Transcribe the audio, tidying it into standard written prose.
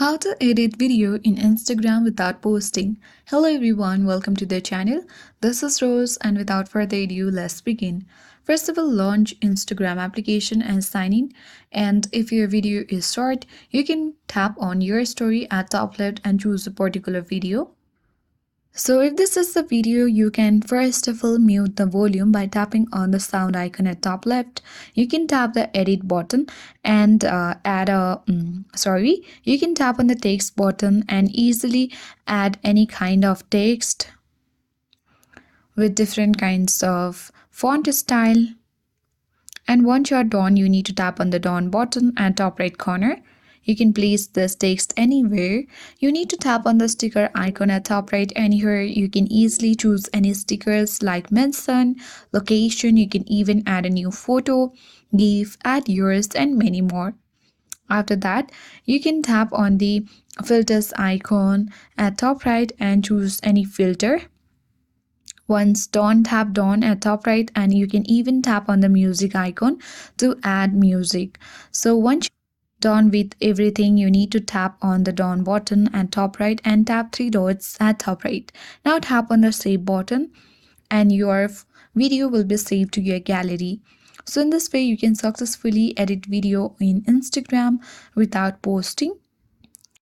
How to edit video in Instagram without posting. Hello everyone, welcome to the channel. This is Rose and without further ado, let's begin. First of all, launch Instagram application and sign in. And if your video is short, you can tap on your story at top left and choose a particular video. So if this is the video, you can first of all mute the volume by tapping on the sound icon at top left. You can tap the edit button and you can tap on the text button and easily add any kind of text with different kinds of font style. And once you're done, you need to tap on the done button at top right corner. You can place this text anywhere. You need to tap on the sticker icon at top right, and here you can easily choose any stickers like mention, location. You can even add a new photo, GIF, add yours, and many more. After that, you can tap on the filters icon at top right and choose any filter. Once done, tap done at top right, and you can even tap on the music icon to add music. So once done with everything, you need to tap on the done button at top right and tap three dots at top right. Now tap on the save button and your video will be saved to your gallery. So in this way, you can successfully edit video in Instagram without posting.